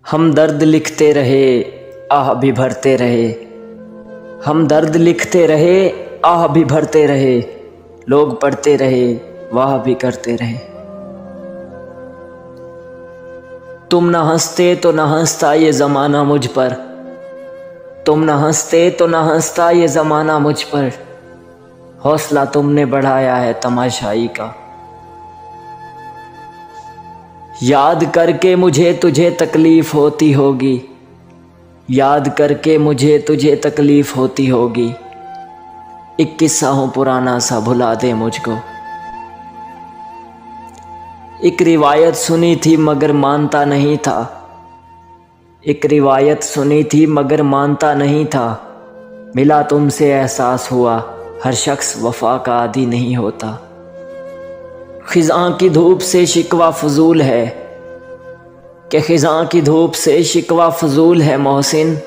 हम दर्द लिखते रहे, आह भी भरते रहे। हम दर्द लिखते रहे, आह भी भरते रहे। लोग पढ़ते रहे, वाह भी करते रहे। तुम न हंसते तो न हंसता ये ज़माना मुझ पर। तुम न हंसते तो न हंसता ये ज़माना मुझ पर। हौसला तुमने बढ़ाया है तमाशाई का। याद करके मुझे तुझे तकलीफ़ होती होगी। याद करके मुझे तुझे तकलीफ़ होती होगी। एक किस्सा हो पुराना सा भुला दे मुझको। एक रिवायत सुनी थी मगर मानता नहीं था। एक रिवायत सुनी थी मगर मानता नहीं था। मिला तुमसे एहसास हुआ हर शख्स वफा का आदी नहीं होता। खिज़ां की धूप से शिकवा फजूल है कि खिज़ां की धूप से शिकवा फजूल है मोहसिन।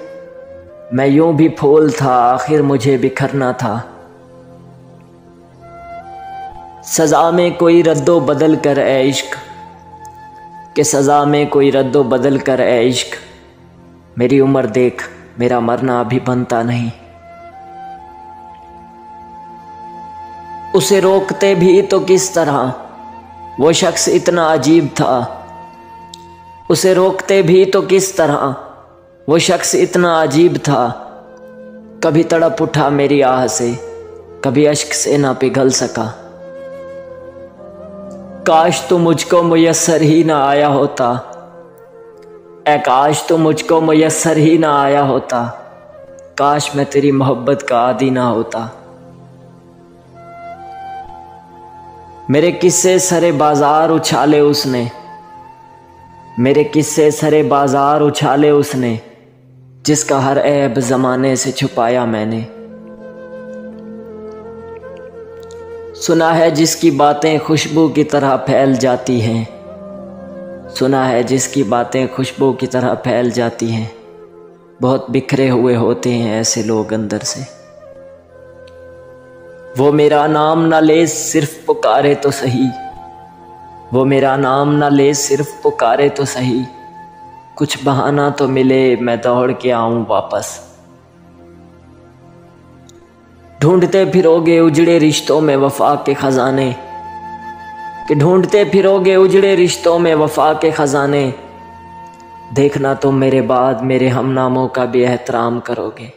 मैं यूं भी फूल था आखिर मुझे बिखरना था। सज़ा में कोई रद्दो बदल कर ए इश्क कि सज़ा में कोई रद्दो बदल कर ए इश्क। मेरी उम्र देख मेरा मरना अभी बनता नहीं। उसे रोकते भी तो किस तरह वो शख्स इतना अजीब था। उसे रोकते भी तो किस तरह वो शख्स इतना अजीब था। कभी तड़प उठा मेरी आह से, कभी अश्क से ना पिघल सका। काश तू मुझको मुयस्सर ही ना आया होता। ऐ काश तू मुझको मुयस्सर ही ना आया होता। काश मैं तेरी मोहब्बत का आदी ना होता। मेरे किस्से सरे बाजार उछाले उसने। मेरे किस्से सरे बाजार उछाले उसने। जिसका हर ऐब ज़माने से छुपाया मैंने। सुना है जिसकी बातें खुशबू की तरह फैल जाती हैं। सुना है जिसकी बातें खुशबू की तरह फैल जाती हैं। बहुत बिखरे हुए होते हैं ऐसे लोग अंदर से। वो मेरा नाम न ले सिर्फ पुकारे तो सही। वो मेरा नाम न ले सिर्फ पुकारे तो सही। कुछ बहाना तो मिले मैं दौड़ के आऊं वापस। ढूंढते फिरोगे उजड़े रिश्तों में वफा के खजाने। कि ढूंढते फिरोगे उजड़े रिश्तों में वफा के खजाने। देखना तुम मेरे बाद मेरे हमनामों का भी एहतराम करोगे।